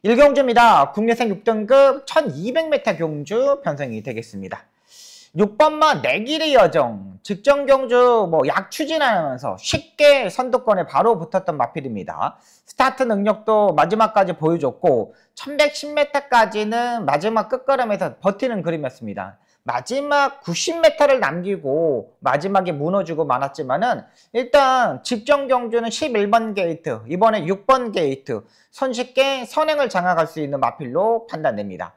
1경주입니다. 국내생 6등급 1200m 경주 편성이 되겠습니다. 6번마 내길의 여정, 직전경주 약 추진하면서 쉽게 선두권에 바로 붙었던 마필입니다. 스타트 능력도 마지막까지 보여줬고 1110m까지는 마지막 끝걸음에서 버티는 그림이었습니다. 마지막 90m를 남기고 마지막에 무너지고 말았지만은 일단 직전 경주는 11번 게이트, 이번에 6번 게이트 손쉽게 선행을 장악할 수 있는 마필로 판단됩니다.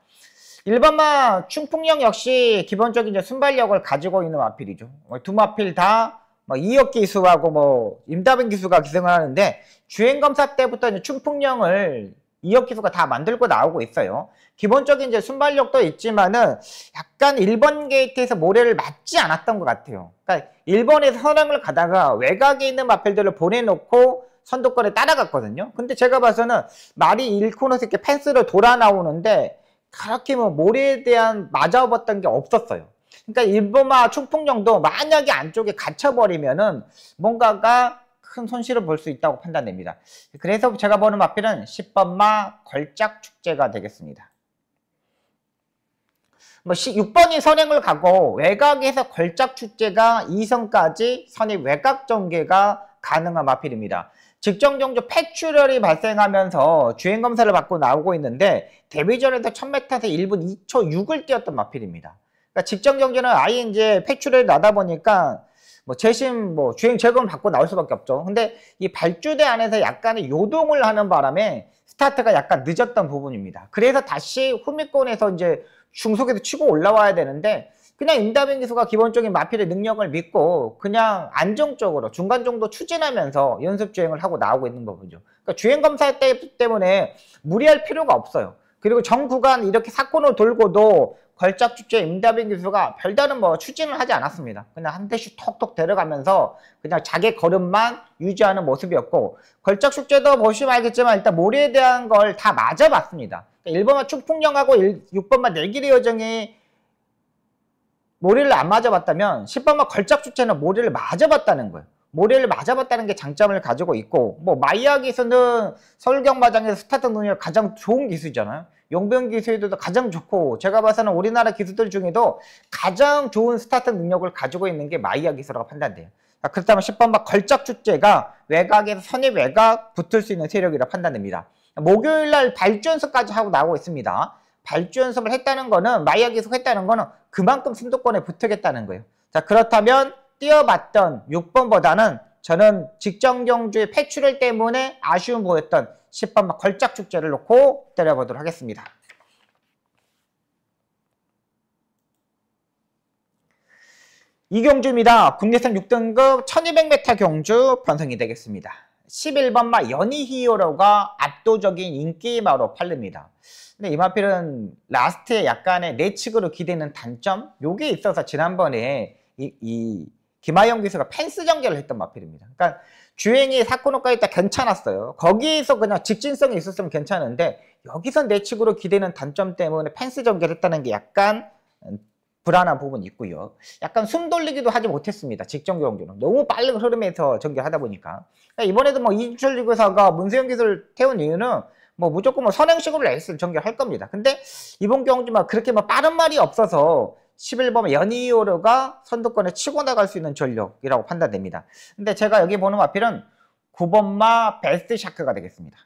1번마 충풍령 역시 기본적인 순발력을 가지고 있는 마필이죠. 두 마필 다 이혁 기수하고 임다빈 기수가 기승을 하는데 주행검사 때부터 충풍령을 이혁 기수가 다 만들고 나오고 있어요. 기본적인 순발력도 있지만은 약간 1번 게이트에서 모래를 맞지 않았던 것 같아요. 그러니까 1번에서 선행을 가다가 외곽에 있는 마필들을 보내놓고 선두권에 따라갔거든요. 근데 제가 봐서는 말이 1코너에서 이렇게 펜스로 돌아 나오는데 그렇게 모래에 대한 맞아봤던 게 없었어요. 그러니까 1번마 충풍령도 만약에 안쪽에 갇혀버리면은 뭔가가 큰 손실을 볼 수 있다고 판단됩니다. 그래서 제가 보는 마필은 10번마 걸작축제가 되겠습니다. 6번이 선행을 가고 외곽에서 걸작축제가 2선까지 선입 외곽 전개가 가능한 마필입니다. 직전경주 폐출혈이 발생하면서 주행검사를 받고 나오고 있는데 데뷔전에서 1000m에서 1분 2초 6을 뛰었던 마필입니다. 그러니까 직전경주는 아예 이제 폐출혈이 나다 보니까 재심 주행 재검을 받고 나올 수밖에 없죠. 근데 이 발주대 안에서 약간의 요동을 하는 바람에 스타트가 약간 늦었던 부분입니다. 그래서 다시 후미권에서 이제 중속에서 치고 올라와야 되는데 그냥 임다빈 기수가 기본적인 마필의 능력을 믿고 그냥 안정적으로 중간 정도 추진하면서 연습 주행을 하고 나오고 있는 거죠. 그러니까 주행 검사 때문에 무리할 필요가 없어요. 그리고 전 구간 이렇게 사코너 돌고도 걸작축제 임다빈 기수가 별다른 추진을 하지 않았습니다. 그냥 한 대씩 톡톡 데려가면서 그냥 자기 걸음만 유지하는 모습이었고 걸작축제도 보시면 알겠지만 일단 모래에 대한 걸 다 맞아봤습니다. 그러니까 1번만 충풍령하고 6번만 내길의 여정이 모래를 안 맞아봤다면 10번만 걸작축제는 모래를 맞아봤다는 거예요. 모래를 맞아봤다는 게 장점을 가지고 있고 마이야 기수는 서울경마장에서 스타트 능력이 가장 좋은 기수잖아요. 용병 기수에도 가장 좋고 제가 봐서는 우리나라 기수들 중에도 가장 좋은 스타트 능력을 가지고 있는 게 마이야 기수라고 판단돼요. 그렇다면 10번만 걸작축제가 외곽에서 선입 외곽 붙을 수 있는 세력이라 판단됩니다. 목요일날 발주 연습까지 하고 나오고 있습니다. 발주 연습을 했다는 거는 마이야 기수 했다는 거는 그만큼 선두권에 붙겠다는 거예요. 자, 그렇다면 뛰어봤던 6번보다는 저는 직전 경주의 폐출혈 때문에 아쉬움 보였던 10번 걸작축제를 놓고 때려보도록 하겠습니다. 이 경주입니다. 국내선 6등급 1200m 경주 편성이 되겠습니다. 11번마 연희히어로가 압도적인 인기마로 팔립니다. 근데 이 마필은 라스트에 약간의 내측으로 기대는 단점? 요게 있어서 지난번에 김하영 기수가 펜스 전개를 했던 마필입니다. 그러니까 주행이 사코노까지 딱 괜찮았어요. 거기에서 그냥 직진성이 있었으면 괜찮은데 여기서 내측으로 기대는 단점 때문에 펜스 전개를 했다는 게 약간 불안한 부분이 있고요. 약간 숨 돌리기도 하지 못했습니다. 직전 경주는. 너무 빠른 흐름에서 전개하다 보니까. 그러니까 이번에도 이주철 리그사가 문세영 기수를 태운 이유는 무조건 선행식으로 레이스를 전개할 겁니다. 근데 이번 경주 그렇게 빠른 말이 없어서 11번 연희히어로가 선두권에 치고 나갈 수 있는 전력이라고 판단됩니다. 근데 제가 여기 보는 마필은 9번마 베스트 샤크가 되겠습니다.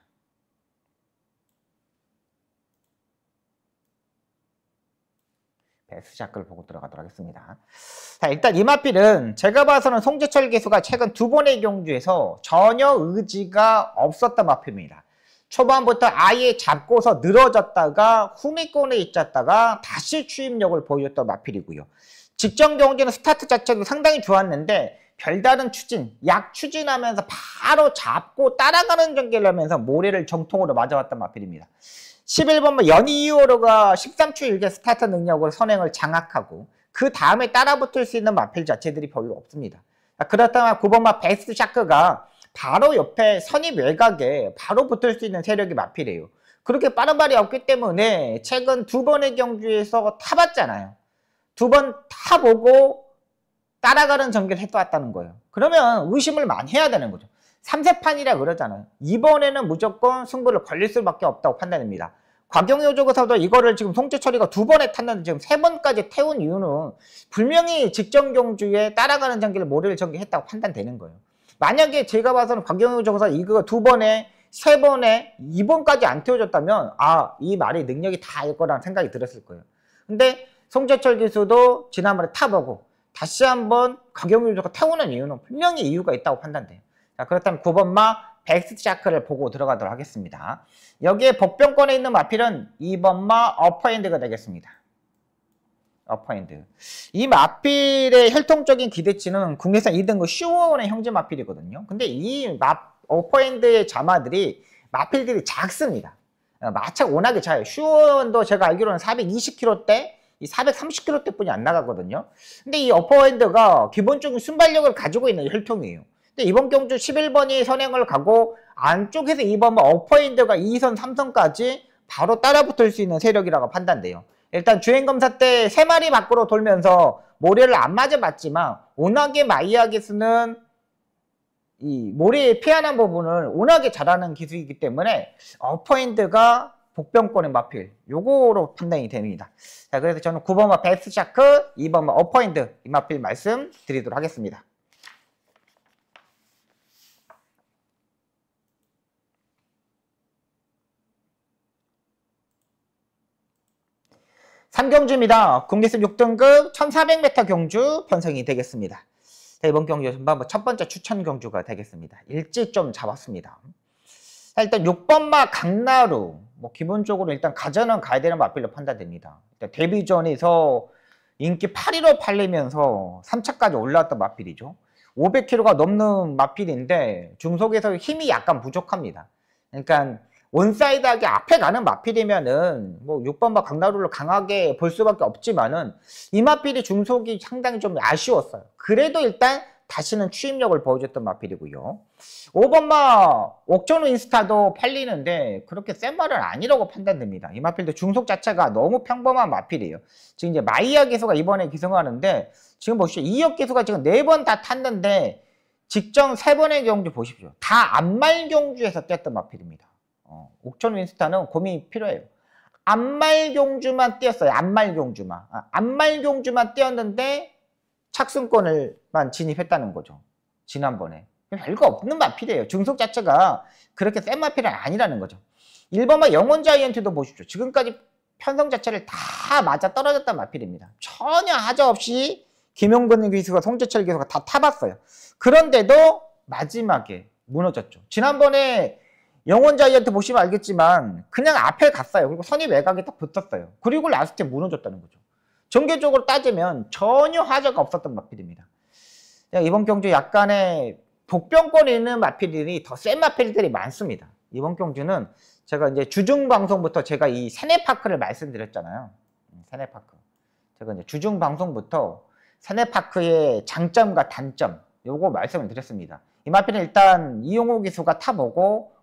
베스트 샤크를 보고 들어가도록 하겠습니다. 자, 일단 이 마필은 제가 봐서는 송재철 기수가 최근 2번의 경주에서 전혀 의지가 없었던 마필입니다. 초반부터 아예 잡고서 늘어졌다가 후미권에 있었다가 다시 추임력을 보여줬던 마필이고요. 직전 경주는 스타트 자체도 상당히 좋았는데 별다른 추진, 약 추진하면서 바로 잡고 따라가는 전개를 하면서 모래를 정통으로 맞아왔던 마필입니다. 11번 연희히어로가 13초 일개 스타트 능력으로 선행을 장악하고 그 다음에 따라붙을 수 있는 마필 자체들이 별로 없습니다. 그렇다면 9번마 베스트 샤크가 바로 옆에 선입 외곽에 바로 붙을 수 있는 세력이 마필이에요. 그렇게 빠른 발이 없기 때문에 최근 2번의 경주에서 타봤잖아요. 2번 타보고 따라가는 전개를 해왔다는 거예요. 그러면 의심을 많이 해야 되는 거죠. 3세판이라 그러잖아요. 이번에는 무조건 승부를 걸릴 수밖에 없다고 판단됩니다. 곽영효 조교사도 이거를 지금 송재철이가 2번에 탔는데 지금 3번까지 태운 이유는 분명히 직전 경주에 따라가는 장기를 모래를 전개했다고 판단되는 거예요. 만약에 제가 봐서는 곽영효 조교사 이거 2번에 3번에 2번까지 안 태워줬다면 이 말이 능력이 다일 거라는 생각이 들었을 거예요. 근데 송재철 기수도 지난번에 타보고 다시 한번 곽영효 조교사가 태우는 이유는 분명히 이유가 있다고 판단돼요. 자, 그렇다면 9번마 백스샤크를 보고 들어가도록 하겠습니다. 여기에 복병권에 있는 마필은 2번마 어퍼핸드가 되겠습니다. 어퍼핸드. 이 마필의 혈통적인 기대치는 국내산 2등급 슈원의 형제 마필이거든요. 근데 이 어퍼핸드의 자마들이 마필들이 작습니다. 마차가 워낙에 작아요. 슈원도 제가 알기로는 420kg대, 이 430kg대 뿐이 안 나가거든요. 근데 이 어퍼핸드가 기본적인 순발력을 가지고 있는 혈통이에요. 근데 이번 경주 11번이 선행을 가고 안쪽에서 2번 어퍼핸드가 2선, 3선까지 바로 따라붙을 수 있는 세력이라고 판단돼요. 일단 주행검사 때 3마리 밖으로 돌면서 모래를 안 맞아봤지만 워낙에 마이아기스는 이 모래에 피하는 부분을 워낙에 잘하는 기술이기 때문에 어퍼핸드가 복병권의 마필 요거로 판단이 됩니다. 자, 그래서 저는 9번마 베스샤크, 2번마 어퍼핸드 이 마필 말씀드리도록 하겠습니다. 삼경주입니다. 국내선 6등급 1400m 경주 편성이 되겠습니다. 자, 이번 경주 전반 첫 번째 추천 경주가 되겠습니다. 일찍 좀 잡았습니다. 자, 일단 6번마 강나루. 기본적으로 일단 가전은 가야 되는 마필로 판단됩니다. 일단 데뷔전에서 인기 8위로 팔리면서 3차까지 올라왔던 마필이죠. 500kg가 넘는 마필인데 중속에서 힘이 약간 부족합니다. 그러니까 원사이드하게 앞에 가는 마필이면은 6번마 강나루를 강하게 볼 수밖에 없지만은 이 마필이 중속이 상당히 좀 아쉬웠어요. 그래도 일단 다시는 추임력을 보여줬던 마필이고요. 5번마 옥전우 인스타도 팔리는데 그렇게 센 말은 아니라고 판단됩니다. 이 마필도 중속 자체가 너무 평범한 마필이에요. 지금 이제 마이아 기수가 이번에 기승하는데 지금 보시죠. 2역 기수가 지금 4번 다 탔는데 직전 3번의 경주 보십시오. 다 안말 경주에서 뛰었던 마필입니다. 옥천우 인스타는 고민이 필요해요. 안말 경주만 뛰었어요. 안말 경주만. 안말 경주만 뛰었는데 착승권을만 진입했다는 거죠. 지난번에. 별거 없는 마필이에요. 중속 자체가 그렇게 센 마필은 아니라는 거죠. 1번마 영원 자이언트도 보십시오. 지금까지 편성 자체를 다 맞아 떨어졌던 마필입니다. 전혀 하자 없이 김용근 기수가 송재철 기수가 다 타봤어요. 그런데도 마지막에 무너졌죠. 지난번에 영원 자이언트 보시면 알겠지만 그냥 앞에 갔어요. 그리고 선입 외곽에 딱 붙었어요. 그리고 라스트에 무너졌다는 거죠. 전개적으로 따지면 전혀 하자가 없었던 마필입니다. 이번 경주 약간의 복병권에 있는 마필들이 더 센 마필들이 많습니다. 이번 경주는 제가 이제 주중 방송부터 제가 이 세네파크를 말씀드렸잖아요. 세네파크. 제가 이제 주중 방송부터 세네파크의 장점과 단점 요거 말씀을 드렸습니다. 이 마필은 일단 이용호 기수가 타보고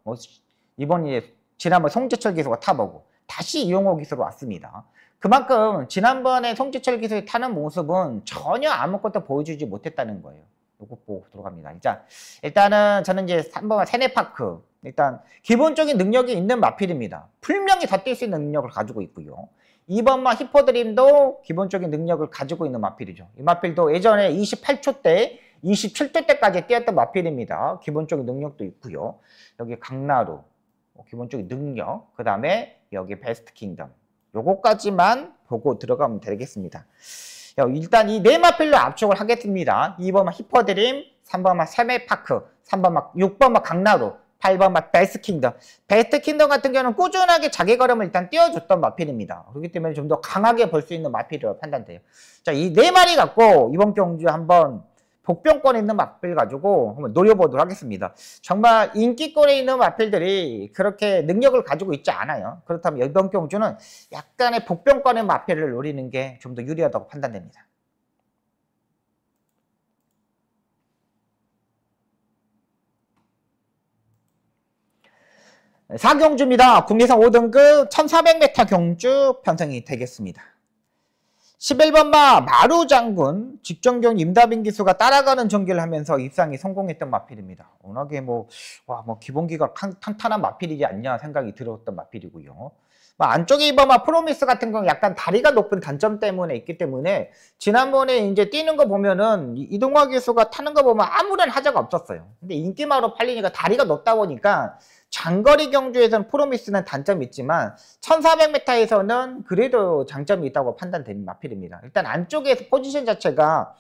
이번에 지난번 송재철 기수가 타보고 다시 이용호 기수로 왔습니다. 그만큼 지난번에 송재철 기수가 타는 모습은 전혀 아무것도 보여주지 못했다는 거예요. 요거 보고 들어갑니다. 자, 일단은 저는 이제 3번 세네파크 일단 기본적인 능력이 있는 마필입니다. 분명히 더 뛸 수 있는 능력을 가지고 있고요. 2번마 히포드림도 기본적인 능력을 가지고 있는 마필이죠. 이 마필도 예전에 28초 때 27초 때까지 뛰었던 마필입니다. 기본적인 능력도 있고요. 여기 강나루 기본적인 능력, 그 다음에 여기 베스트 킹덤 요거까지만 보고 들어가면 되겠습니다. 일단 이 네 마필로 압축을 하겠습니다. 2번마 히퍼드림, 3번마 세네파크, 6번마 강나루, 8번마 베스트 킹덤. 베스트 킹덤 같은 경우는 꾸준하게 자기 걸음을 일단 띄워줬던 마필입니다. 그렇기 때문에 좀 더 강하게 볼 수 있는 마필이라고 판단돼요. 자, 이 네 마리 갖고 이번 경주에 한번 복병권에 있는 마필 가지고 한번 노려보도록 하겠습니다. 정말 인기권에 있는 마필들이 그렇게 능력을 가지고 있지 않아요. 그렇다면 이번 경주는 약간의 복병권의 마필을 노리는 게 좀 더 유리하다고 판단됩니다. 사경주입니다. 국내산 5등급 1400m 경주 편성이 되겠습니다. 11번마 마루 장군 직전경 임다빈 기수가 따라가는 전개를 하면서 입상이 성공했던 마필입니다. 워낙에 뭐 기본기가 탄탄한 마필이지 않냐 생각이 들었던 마필이고요. 안쪽에 2번마 프로미스 같은 경우 약간 다리가 높은 단점 때문에 있기 때문에 지난번에 이제 뛰는 거 보면은 이동화 기수가 타는 거 보면 아무런 하자가 없었어요. 근데 인기마로 팔리니까 다리가 높다 보니까 장거리 경주에서는 프로미스는 단점이 있지만 1400m에서는 그래도 장점이 있다고 판단되는 마필입니다. 일단 안쪽에서 포지션 자체가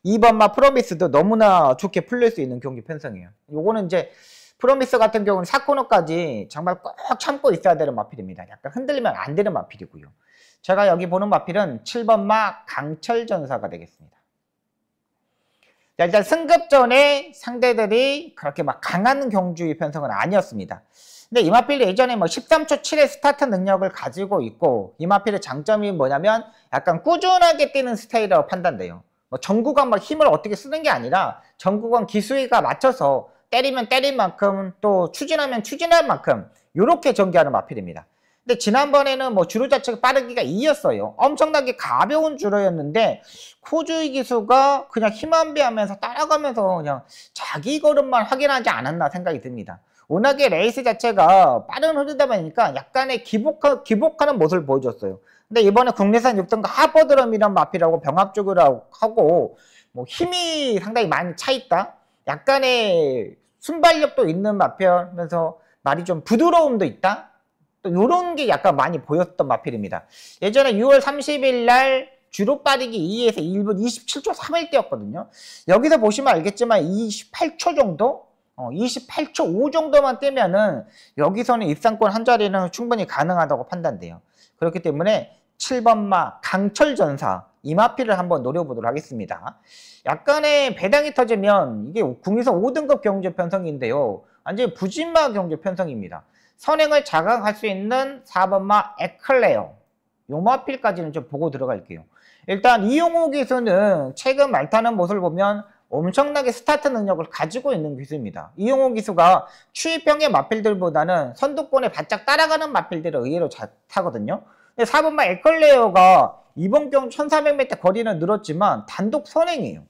2번마 프로미스도 너무나 좋게 풀릴 수 있는 경기 편성이에요. 요거는 이제 프로미스 같은 경우는 4코너까지 정말 꼭 참고 있어야 되는 마필입니다. 약간 흔들리면 안 되는 마필이고요. 제가 여기 보는 마필은 7번마 강철전사가 되겠습니다. 자, 일단 승급 전에 상대들이 그렇게 막 강한 경주의 편성은 아니었습니다. 근데 이 마필이 예전에 뭐 13초 7의 스타트 능력을 가지고 있고 이 마필의 장점이 뭐냐면 약간 꾸준하게 뛰는 스타일이라고 판단돼요. 뭐 전구간 막 힘을 어떻게 쓰는 게 아니라 전구간 기수위가 맞춰서 때리면 때린 만큼 또 추진하면 추진할 만큼 이렇게 전개하는 마필입니다. 근데 지난번에는 뭐 주로 자체가 빠르기가 2였어요. 엄청나게 가벼운 주로였는데 코주의 기수가 그냥 힘안배하면서 따라가면서 그냥 자기 걸음만 확인하지 않았나 생각이 듭니다. 워낙에 레이스 자체가 빠른 흐르다 보니까 약간의 기복하는 모습을 보여줬어요. 근데 이번에 국내산 6등급 하버드럼이란 마필하고 병합적으로 하고 뭐 힘이 상당히 많이 차있다. 약간의 순발력도 있는 마필이면서 말이 좀 부드러움도 있다. 또 이런 게 약간 많이 보였던 마필입니다. 예전에 6월 30일 날 주로 빠르기 2에서 1분 27초 3을 뛰었거든요. 여기서 보시면 알겠지만 28초 정도? 28초 5 정도만 뛰면은 여기서는 입상권 한 자리는 충분히 가능하다고 판단돼요. 그렇기 때문에 7번마 강철전사 이 마필을 한번 노려보도록 하겠습니다. 약간의 배당이 터지면 이게 국내선 5등급 경주 편성인데요. 완전히 부진마 경주 편성입니다. 선행을 자각할 수 있는 4번마 에클레어 요 마필까지는 좀 보고 들어갈게요. 일단 이용호 기수는 최근 말타는 모습을 보면 엄청나게 스타트 능력을 가지고 있는 기수입니다. 이용호 기수가 추위평의 마필들보다는 선두권에 바짝 따라가는 마필들을 의외로 잘 타거든요. 근데 4번마 에클레어가 이번 경주 1400m 거리는 늘었지만 단독 선행이에요.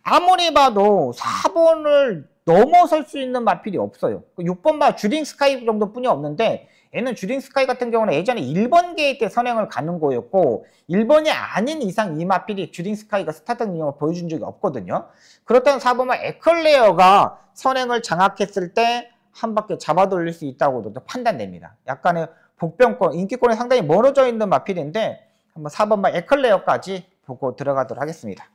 아무리 봐도 4번을 넘어설 수 있는 마필이 없어요. 6번마 주링스카이 정도뿐이 없는데 얘는 주링스카이 같은 경우는 예전에 1번 게이트 때 선행을 가는 거였고 1번이 아닌 이상 이 마필이 주링스카이가 스타트 능력을 보여준 적이 없거든요. 그렇다면 4번마 에클레어가 선행을 장악했을 때 한 바퀴 잡아 돌릴 수 있다고도 판단됩니다. 약간의 복병권, 인기권이 상당히 멀어져 있는 마필인데 한번 4번마 에클레어까지 보고 들어가도록 하겠습니다.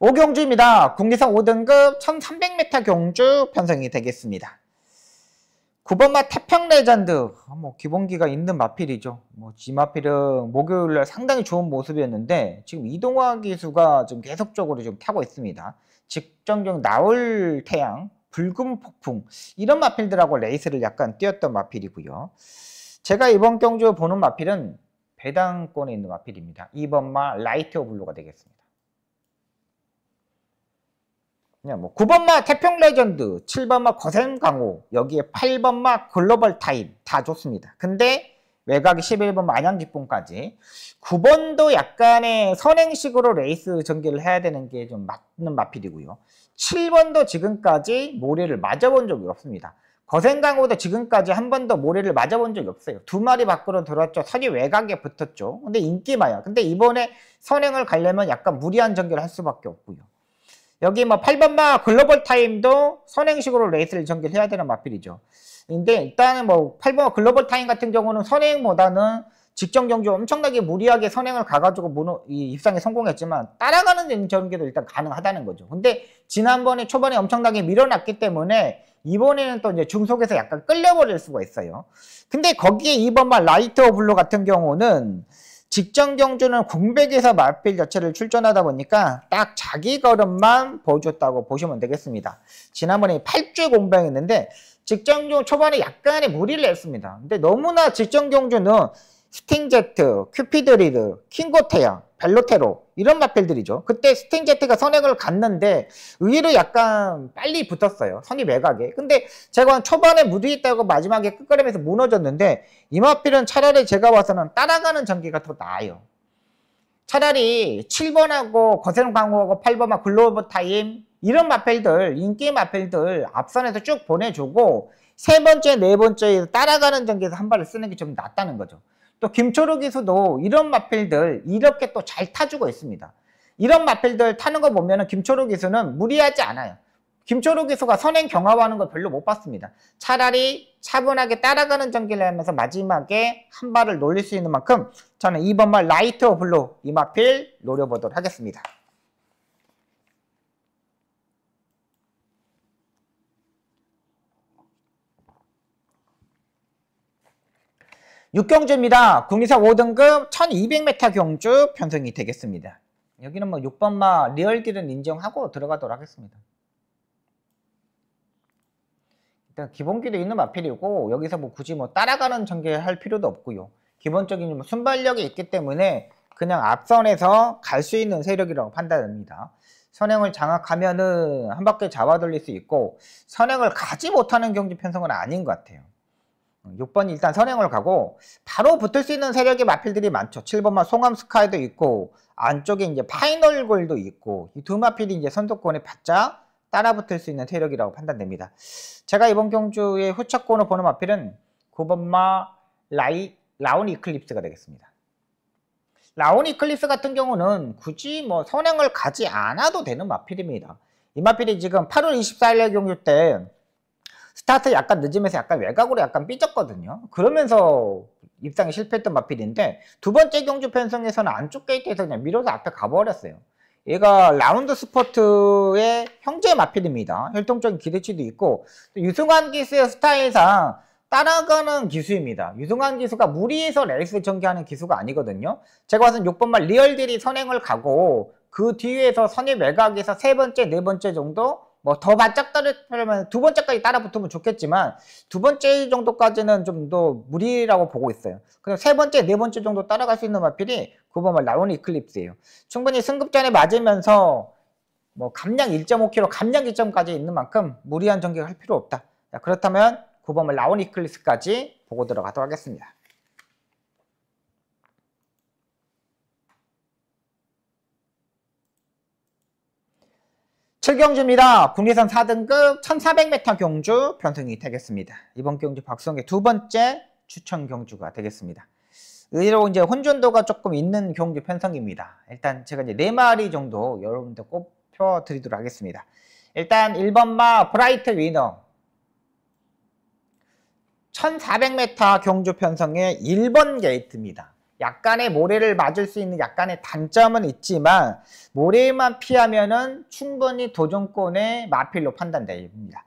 5경주입니다. 국내선 5등급 1300m 경주 편성이 되겠습니다. 9번마 태평 레전드 기본기가 있는 마필이죠. 이 마필은 목요일날 상당히 좋은 모습이었는데 지금 이동화 기수가 좀 계속적으로 좀 타고 있습니다. 직전경 나올 태양, 붉은 폭풍 이런 마필들하고 레이스를 약간 뛰었던 마필이고요. 제가 이번 경주 보는 마필은 배당권에 있는 마필입니다. 2번마 라이트 오블로가 되겠습니다. 9번마 태평 레전드, 7번마 거센 강호, 여기에 8번마 글로벌 타임 다 좋습니다. 근데 외곽이 11번 안양직봉까지 9번도 약간의 선행식으로 레이스 전개를 해야 되는 게 좀 맞는 마필이고요. 7번도 지금까지 모래를 맞아본 적이 없습니다. 거센 강호도 지금까지 한 번도 모래를 맞아본 적이 없어요. 두 마리 밖으로 들었죠. 선이 외곽에 붙었죠. 근데 인기마야. 근데 이번에 선행을 가려면 약간 무리한 전개를 할 수밖에 없고요. 여기 8번마 글로벌 타임도 선행식으로 레이스를 전개를 해야 되는 마필이죠. 근데 일단은 8번마 글로벌 타임 같은 경우는 선행보다는 직전 경주 엄청나게 무리하게 선행을 가가지고 입상에 성공했지만 따라가는 전개도 일단 가능하다는 거죠. 근데 지난번에 초반에 엄청나게 밀어놨기 때문에 이번에는 또 이제 중속에서 약간 끌려버릴 수가 있어요. 근데 거기에 2번마 라이트 오블로 같은 경우는 직전 경주는 공백에서 마필 자체를 출전하다 보니까 딱 자기 걸음만 보여줬다고 보시면 되겠습니다. 지난번에 8주 공백했는데 직전 경주 초반에 약간의 무리를 했습니다. 근데 너무나 직전 경주는 스팅제트, 큐피드리드, 킹고테야, 벨로테로 이런 마필들이죠. 그때 스팅제트가 선행을 갔는데 의외로 약간 빨리 붙었어요. 선이 외곽에. 근데 제가 초반에 무리했다고 마지막에 끝걸음에서 무너졌는데 이 마필은 차라리 제가 봐서는 따라가는 전개가 더 나아요. 차라리 7번하고 거센광호하고 8번하고 글로벌 타임 이런 마필들, 인기 마필들 앞선에서 쭉 보내주고 세 번째, 네 번째에 따라가는 전개에서 한 발을 쓰는 게 좀 낫다는 거죠. 또 김초록 기수도 이런 마필들 이렇게 또 잘 타주고 있습니다. 이런 마필들 타는 거 보면은 김초록 기수는 무리하지 않아요. 김초록 기수가 선행 경합하는 걸 별로 못 봤습니다. 차라리 차분하게 따라가는 전개를 하면서 마지막에 한 발을 놀릴 수 있는 만큼 저는 2번 말 라이트 오 블루 이 마필 노려보도록 하겠습니다. 6경주입니다. 국리사 5등급 1200m 경주 편성이 되겠습니다. 여기는 뭐 6번마 리얼딜은 인정하고 들어가도록 하겠습니다. 일단 기본기도 있는 마필이고 여기서 뭐 굳이 뭐 따라가는 전개할 필요도 없고요. 기본적인 순발력이 있기 때문에 그냥 앞선에서 갈 수 있는 세력이라고 판단합니다. 선행을 장악하면은 한 바퀴 잡아 돌릴 수 있고 선행을 가지 못하는 경주 편성은 아닌 것 같아요. 6번이 일단 선행을 가고 바로 붙을 수 있는 세력의 마필들이 많죠. 7번만 송암 스카이도 있고 안쪽에 이제 파이널 골도 있고 이 두 마필이 이제 선두권에 바짝 따라 붙을 수 있는 세력이라고 판단됩니다. 제가 이번 경주의 후차권을 보는 마필은 9번마 라운 이클립스가 되겠습니다. 라운 이클립스 같은 경우는 굳이 뭐 선행을 가지 않아도 되는 마필입니다. 이 마필이 지금 8월 24일 경주 때 스타트 약간 늦으면서 약간 외곽으로 약간 삐졌거든요. 그러면서 입상에 실패했던 마필인데 두 번째 경주 편성에서는 안쪽 게이트에서 그냥 밀어서 앞에 가버렸어요. 얘가 라운드 스포트의 형제 마필입니다. 혈통적인 기대치도 있고 유승환 기수의 스타일상 따라가는 기수입니다. 유승환 기수가 무리해서 레이스 전개하는 기수가 아니거든요. 제가 봐서는 6번말 리얼딜이 선행을 가고 그 뒤에서 선의 외곽에서 세 번째, 네 번째 정도 뭐 더 바짝 따르면 두 번째까지 따라 붙으면 좋겠지만 두 번째 정도까지는 좀 더 무리라고 보고 있어요. 그래서 세 번째, 네 번째 정도 따라갈 수 있는 마필이 9번말 라운 이클립스예요. 충분히 승급전에 맞으면서 뭐 감량 1.5km, 감량 2점까지 있는 만큼 무리한 전개를 할 필요 없다. 자, 그렇다면 9번말 라운 이클립스까지 보고 들어가도록 하겠습니다. 7경주입니다. 국리선 4등급 1400m 경주 편성이 되겠습니다. 이번 경주 박성의 두 번째 추천 경주가 되겠습니다. 의외로 이제 혼전도가 조금 있는 경주 편성입니다. 일단 제가 이제 4마리 정도 여러분들 꼽혀 드리도록 하겠습니다. 일단 1번마 브라이트 위너 1400m 경주 편성의 1번 게이트입니다. 약간의 모래를 맞을 수 있는 약간의 단점은 있지만 모래만 피하면은 충분히 도전권의 마필로 판단됩니다.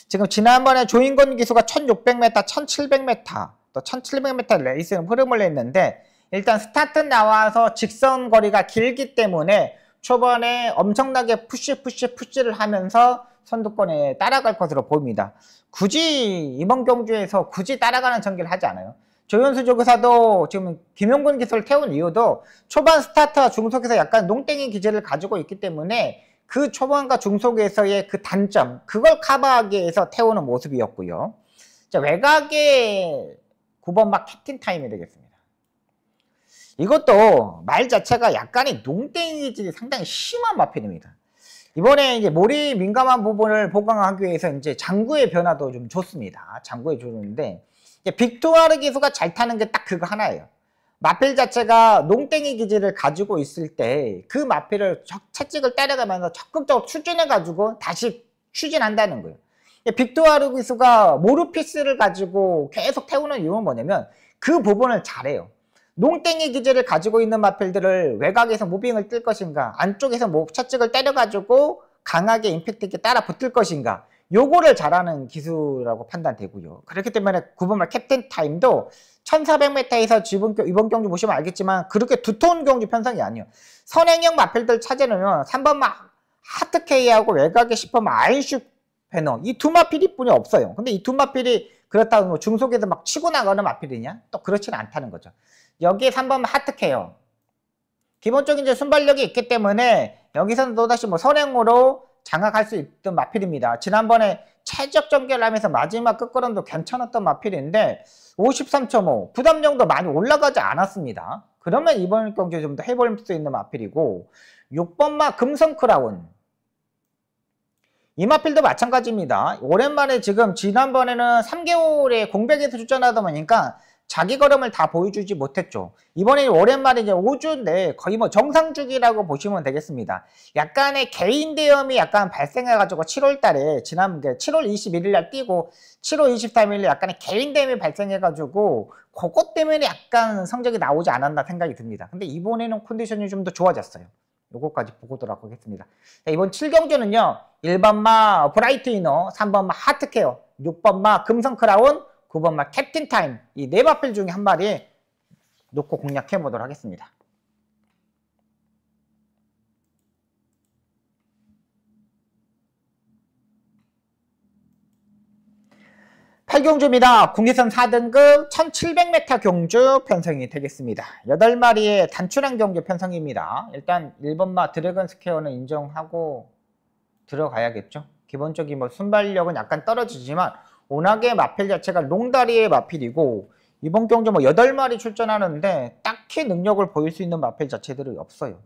지금 지난번에 조인권 기수가 1600m, 1700m 또 1700m 레이스는 흐름을 냈는데 일단 스타트 나와서 직선 거리가 길기 때문에 초반에 엄청나게 푸시를 하면서 선두권에 따라갈 것으로 보입니다. 굳이 이번 경주에서 굳이 따라가는 전개를 하지 않아요. 조현수 조교사도 지금 김용근 기수를 태운 이유도 초반 스타트와 중속에서 약간 농땡이 기질을 가지고 있기 때문에 그 초반과 중속에서의 그 단점 그걸 커버하기 위해서 태우는 모습이었고요. 자, 외곽의 9번마 캡틴 타임이 되겠습니다. 이것도 말 자체가 약간의 농땡이 기질이 상당히 심한 마필입니다. 이번에 이제 모래 민감한 부분을 보강하기 위해서 이제 장구의 변화도 좀 좋습니다. 장구에 주는데 빅토르 기수가 잘 타는 게 딱 그거 하나예요. 마필 자체가 농땡이 기질을 가지고 있을 때 그 마필을 채찍을 때려가면서 적극적으로 추진해가지고 다시 추진한다는 거예요. 빅토르 기수가 모르피스를 가지고 계속 태우는 이유는 뭐냐면 그 부분을 잘해요. 농땡이 기질을 가지고 있는 마필들을 외곽에서 무빙을 뜰 것인가 안쪽에서 채찍을 때려가지고 강하게 임팩트 있게 따라 붙을 것인가 요거를 잘하는 기수라고 판단되고요. 그렇기 때문에 9번말 캡틴 타임도 1400m에서 이번 경주 보시면 알겠지만 그렇게 두터운 경주 편성이 아니에요. 선행형 마필들 찾아내면 3번말 하트케이하고 외곽에 10번말 아인슈 배너 이 두 마필이 뿐이 없어요. 근데 이 두 마필이 그렇다고 뭐 중속에서 막 치고 나가는 마필이냐? 또 그렇지는 않다는 거죠. 여기에 3번 하트케어. 기본적인 이제 순발력이 있기 때문에 여기서는 또다시 뭐 선행으로 장악할 수 있던 마필입니다. 지난번에 최적 전개를 하면서 마지막 끝걸음도 괜찮았던 마필인데 53.5 부담 정도 많이 올라가지 않았습니다. 그러면 이번 경기에 좀 더 해볼 수 있는 마필이고 6번마 금성크라운 이 마필도 마찬가지입니다. 오랜만에 지금 지난번에는 3개월에 공백에서 출전하다 보니까 자기 걸음을 다 보여주지 못했죠. 이번에 오랜만에 이제 5주인데 거의 뭐 정상주기라고 보시면 되겠습니다. 약간의 개인 대염이 약간 발생해가지고 7월 달에 지난 7월 21일 날 뛰고 7월 23일 약간의 개인 대염이 발생해가지고 그것 때문에 약간 성적이 나오지 않았나 생각이 듭니다. 근데 이번에는 컨디션이 좀 더 좋아졌어요. 요거까지 보도록 하겠습니다. 자, 이번 7경주는요. 1번마 브라이트 이너, 3번마 하트케어, 6번마 금성크라운, 9번마 캡틴타임 이 네 마필 중에 한 마리 놓고 공략해 보도록 하겠습니다. 8경주입니다. 국내선 4등급 1700m 경주 편성이 되겠습니다. 8마리의 단출한 경주 편성입니다. 일단 1번마 드래곤 스퀘어는 인정하고 들어가야겠죠. 기본적인 뭐 순발력은 약간 떨어지지만 워낙에 마필 자체가 롱다리의 마필이고 이번 경주 뭐 8마리 출전하는데 딱히 능력을 보일 수 있는 마필 자체들이 없어요.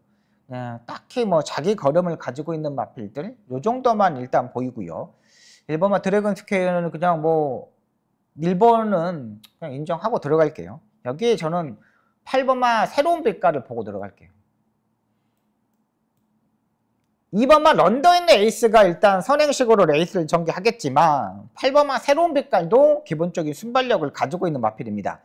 딱히 뭐 자기 걸음을 가지고 있는 마필들 요 정도만 일단 보이고요. 1번마 드래곤 스퀘어는 그냥 뭐 1번은 그냥 인정하고 들어갈게요. 여기에 저는 8번마 새로운 빛깔을 보고 들어갈게요. 2번마 런던의 에이스가 일단 선행식으로 레이스를 전개하겠지만 8번마 새로운 빛깔도 기본적인 순발력을 가지고 있는 마필입니다.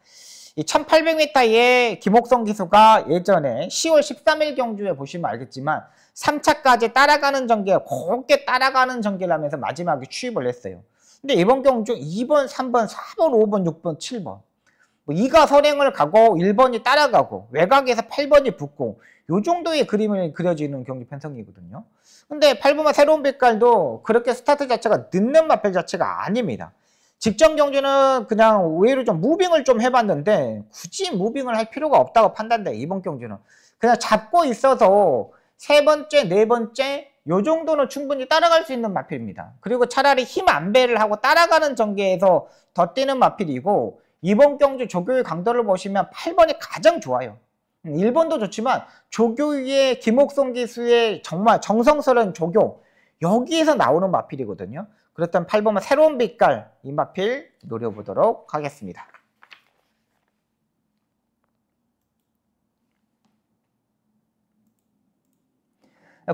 이 1800m의 김옥성 기수가 예전에 10월 13일 경주에 보시면 알겠지만 3차까지 따라가는 전개, 곱게 따라가는 전개를 하면서 마지막에 취입을 했어요. 근데 이번 경주 2번, 3번, 4번, 5번, 6번, 7번 뭐 2가 선행을 가고 1번이 따라가고 외곽에서 8번이 붙고 요 정도의 그림을 그려지는 경기 편성이거든요. 근데 8번마 새로운 빛깔도 그렇게 스타트 자체가 늦는 마필 자체가 아닙니다. 직전 경주는 그냥 의외로 좀 무빙을 좀 해봤는데 굳이 무빙을 할 필요가 없다고 판단돼요. 이번 경주는 그냥 잡고 있어서 세 번째, 네 번째 요 정도는 충분히 따라갈 수 있는 마필입니다. 그리고 차라리 힘 안배를 하고 따라가는 전개에서 더 뛰는 마필이고 이번 경주 조교의 강도를 보시면 8번이 가장 좋아요. 1번도 좋지만 조교의 김옥성 기수의 정말 정성스러운 조교 여기에서 나오는 마필이거든요. 그렇다면 8번만 새로운 빛깔 이 마필 노려보도록 하겠습니다.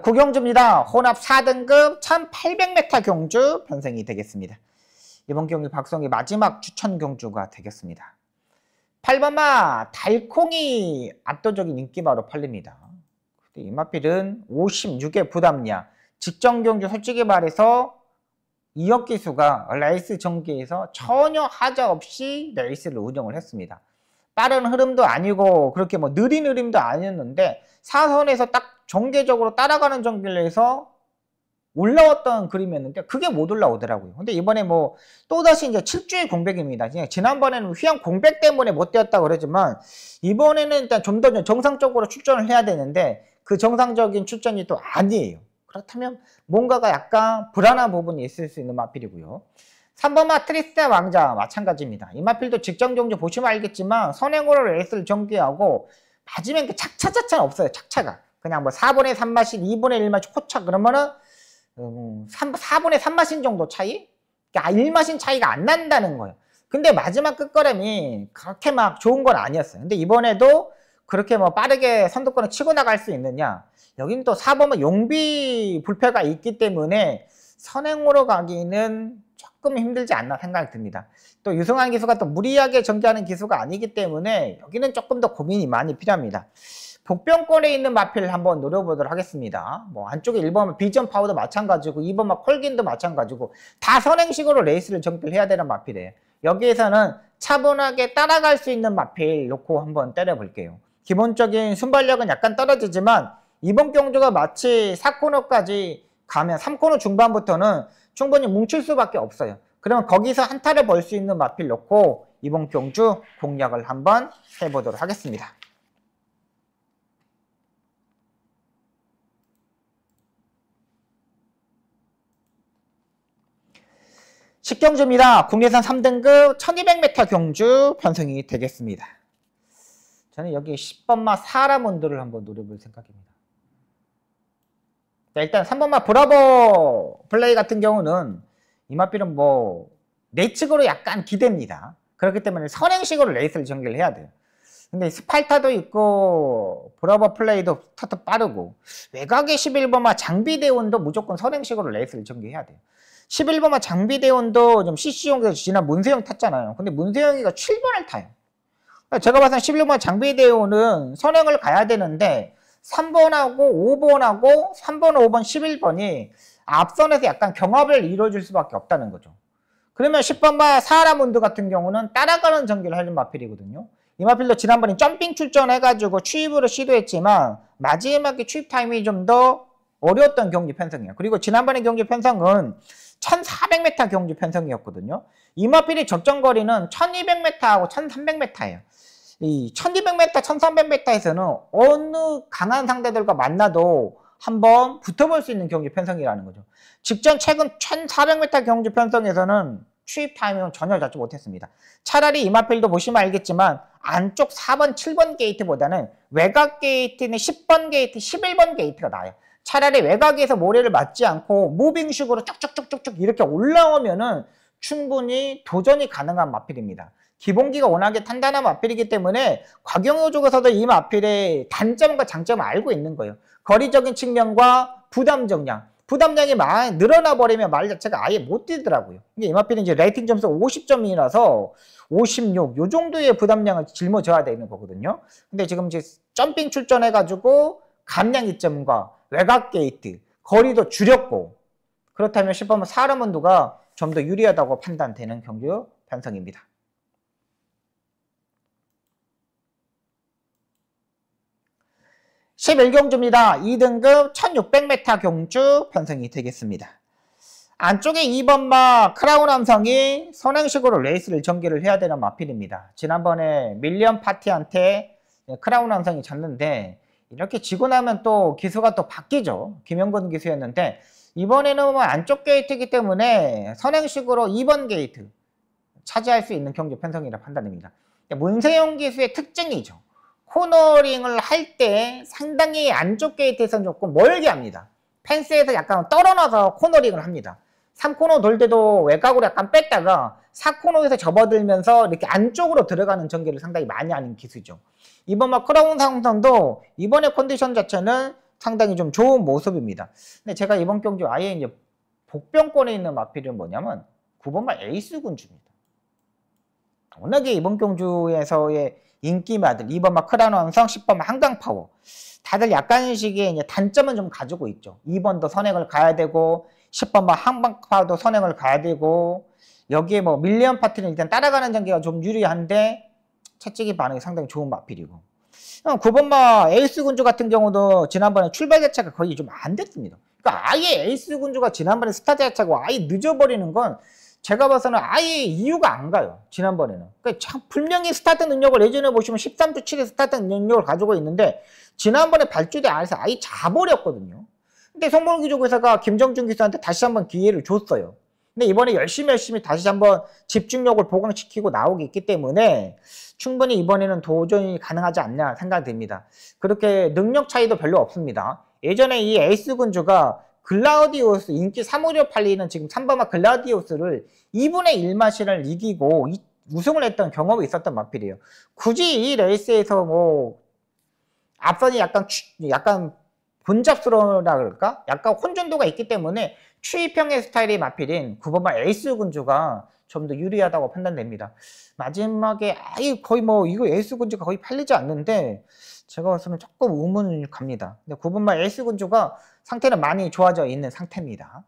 구경주입니다. 혼합 4등급 1800m 경주 편성이 되겠습니다. 이번 경기 박성희 마지막 추천 경주가 되겠습니다. 8번마 달콩이 압도적인 인기바로 팔립니다. 이 마필은 56의 부담량 직전 경주 솔직히 말해서 이혁 기수가 레이스 전개에서 전혀 하자 없이 레이스를 운영을 했습니다. 빠른 흐름도 아니고 그렇게 뭐 느린 흐름도 아니었는데 사선에서 딱 전개적으로 따라가는 전개를 해서 올라왔던 그림이었는데 그게 못 올라오더라고요. 근데 이번에 뭐 또다시 이제 7주의 공백입니다. 지난번에는 휘황 공백 때문에 못 뛰었다고 그러지만 이번에는 일단 좀 더 정상적으로 출전을 해야 되는데 그 정상적인 출전이 또 아니에요. 그렇다면 뭔가가 약간 불안한 부분이 있을 수 있는 마필이고요. 3번마 트리스타 왕자 마찬가지입니다. 이 마필도 직전 경주 보시면 알겠지만 선행으로 레이스를 전개하고 맞으면 그 착차 자체는 없어요. 착차가 그냥 뭐 4분의 3마신 2분의 1마신 코차 그러면은 4분의 3마신 정도 차이? 그러니까 1마신 차이가 안 난다는 거예요. 근데 마지막 끝걸음이 그렇게 막 좋은 건 아니었어요. 근데 이번에도 그렇게 뭐 빠르게 선두권을 치고 나갈 수 있느냐? 여긴 또 4번은 용비 불패가 있기 때문에 선행으로 가기는 조금 힘들지 않나 생각이 듭니다. 또 유승환 기수가 또 무리하게 전개하는 기수가 아니기 때문에 여기는 조금 더 고민이 많이 필요합니다. 복병권에 있는 마필을 한번 노려보도록 하겠습니다. 뭐 안쪽에 1번은 비전 파워도 마찬가지고 2번은 콜긴도 마찬가지고 다 선행식으로 레이스를 전개를 해야 되는 마필이에요. 여기에서는 차분하게 따라갈 수 있는 마필 놓고 한번 때려볼게요. 기본적인 순발력은 약간 떨어지지만 이번 경주가 마치 4코너까지 가면 3코너 중반부터는 충분히 뭉칠 수밖에 없어요. 그러면 거기서 한타를 벌 수 있는 마필 놓고 이번 경주 공략을 한번 해보도록 하겠습니다. 식경주입니다. 국내산 3등급 1200m 경주 편성이 되겠습니다. 저는 여기 10번마 사라몬드를 한번 노려볼 생각입니다. 자, 일단 3번마 브라보 플레이 같은 경우는 이마필은 뭐 내측으로 약간 기대입니다. 그렇기 때문에 선행식으로 레이스를 전개를 해야 돼요. 근데 스팔타도 있고 브라보 플레이도 스타트 빠르고 외곽의 11번마 장비대원도 무조건 선행식으로 레이스를 전개해야 돼요. 11번마 장비대원도 좀 CC용에서 지난 문세영 탔잖아요. 근데 문세영이가 7번을 타요. 제가 봤을 때 11번마 장비대원은 선행을 가야 되는데 3번하고 5번하고 3번, 5번, 11번이 앞선에서 약간 경합을 이루어줄 수밖에 없다는 거죠. 그러면 10번마 사하라문드 같은 경우는 따라가는 전개를 하는 마필이거든요. 이 마필도 지난번에 점핑 출전해가지고 추입으로 시도했지만 마지막에 추입 타임이 좀 더 어려웠던 경기 편성이에요. 그리고 지난번에 경기 편성은 1400m 경주 편성이었거든요. 이 마필의 적정거리는 1200m하고 1300m예요. 이 1200m, 1300m에서는 어느 강한 상대들과 만나도 한번 붙어볼 수 있는 경주 편성이라는 거죠. 직전 최근 1400m 경주 편성에서는 추입 타이밍은 전혀 잡지 못했습니다. 차라리 이 마필도 보시면 알겠지만 안쪽 4번, 7번 게이트보다는 외곽 게이트는 10번 게이트, 11번 게이트가 나아요. 차라리 외곽에서 모래를 맞지 않고 무빙식으로 쭉쭉쭉쭉쭉 이렇게 올라오면은 충분히 도전이 가능한 마필입니다. 기본기가 워낙에 탄탄한 마필이기 때문에 곽영효 쪽에서도 이 마필의 단점과 장점을 알고 있는 거예요. 거리적인 측면과 부담 정량. 부담량이 많이 늘어나 버리면 말 자체가 아예 못 뛰더라고요. 이 마필은 이제 레이팅 점수 50점이라서 56, 요 정도의 부담량을 짊어져야 되는 거거든요. 근데 지금 이제 점핑 출전해가지고 감량 이점과 외곽 게이트, 거리도 줄였고, 그렇다면 10번은 사하라문드가 좀 더 유리하다고 판단되는 경주 편성입니다. (11경주입니다) 2등급 1600m 경주 편성이 되겠습니다. 안쪽에 2번마 크라운 함성이 선행식으로 레이스를 전개를 해야 되는 마필입니다. 지난번에 밀리언 파티한테 크라운 함성이 졌는데 이렇게 지고 나면 또 기수가 또 바뀌죠. 김영건 기수였는데 이번에는 뭐 안쪽 게이트이기 때문에 선행식으로 2번 게이트 차지할 수 있는 경주 편성이라 판단됩니다. 문세영 기수의 특징이죠. 코너링을 할 때 상당히 안쪽 게이트에서는 조금 멀게 합니다. 펜스에서 약간 떨어져서 코너링을 합니다. 3코너 돌 때도 외곽으로 약간 뺐다가 4코너에서 접어들면서 이렇게 안쪽으로 들어가는 전개를 상당히 많이 하는 기수죠. 이번 크라운 상선도 이번의 컨디션 자체는 상당히 좀 좋은 모습입니다. 근데 제가 이번 경주 아예 이제 복병권에 있는 마필은 뭐냐면 9번마 에이스 군주입니다. 워낙에 이번 경주에서의 인기마들 2번마 크라운 항성, 10번마 한강파워 다들 약간씩의 이제 단점은 좀 가지고 있죠. 2번도 선행을 가야 되고 10번마 한강파워도 선행을 가야 되고 여기에 뭐 밀리언 파티는 일단 따라가는 전개가 좀 유리한데 채찍이 반응이 상당히 좋은 마필이고 9번마 에이스 군주 같은 경우도 지난번에 출발 자체가 거의 좀 안 됐습니다. 그러니까 아예 에이스 군주가 지난번에 스타트 자체가 아예 늦어버리는 건 제가 봐서는 아예 이유가 안 가요. 지난번에는. 그러니까 참 분명히 스타트 능력을 예전에 보시면 13주 7의 스타트 능력을 가지고 있는데 지난번에 발주대 안에서 아예 자버렸거든요. 근데 송범기 조교사가 김정준 기수한테 다시 한번 기회를 줬어요. 근데 이번에 열심히 다시 한번 집중력을 보강시키고 나오기 있기 때문에 충분히 이번에는 도전이 가능하지 않냐 생각됩니다. 그렇게 능력 차이도 별로 없습니다. 예전에 이 에이스 군주가 글라우디오스 인기 3호로 팔리는 지금 3번마 글라우디오스를 2분의 1마신을 이기고 우승을 했던 경험이 있었던 마필이에요. 굳이 이 레이스에서 뭐 앞선이 약간 본잡스러우라 그럴까? 약간 혼전도가 있기 때문에 추이평의 스타일의 마필인 9번마 에이스 군주가 좀 더 유리하다고 판단됩니다. 마지막에 아예 거의 뭐 이거 에이스 군주가 거의 팔리지 않는데 제가 봤으면 조금 의문이 갑니다. 근데 9번마 에이스 군주가 상태는 많이 좋아져 있는 상태입니다.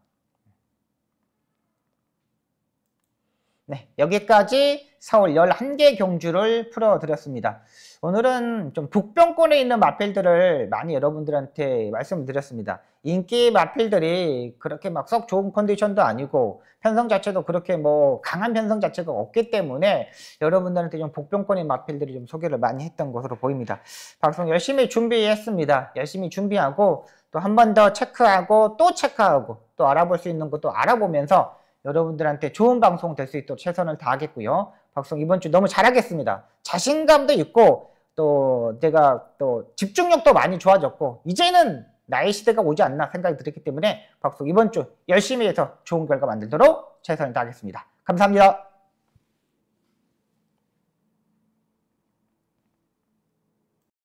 네, 여기까지 서울 11개 경주를 풀어드렸습니다. 오늘은 좀 북병권에 있는 마필들을 많이 여러분들한테 말씀드렸습니다. 인기 마필들이 그렇게 막 썩 좋은 컨디션도 아니고 편성 자체도 그렇게 뭐 강한 편성 자체가 없기 때문에 여러분들한테 좀 북병권의 마필들이 좀 소개를 많이 했던 것으로 보입니다. 방송 열심히 준비했습니다. 열심히 준비하고 또 한 번 더 체크하고 또 체크하고 또 알아볼 수 있는 것도 알아보면서 여러분들한테 좋은 방송 될 수 있도록 최선을 다하겠고요. 방송 이번 주 너무 잘하겠습니다. 자신감도 있고 또 제가 또 집중력도 많이 좋아졌고 이제는 나의 시대가 오지 않나 생각이 들었기 때문에 방송 이번 주 열심히 해서 좋은 결과 만들도록 최선을 다하겠습니다. 감사합니다.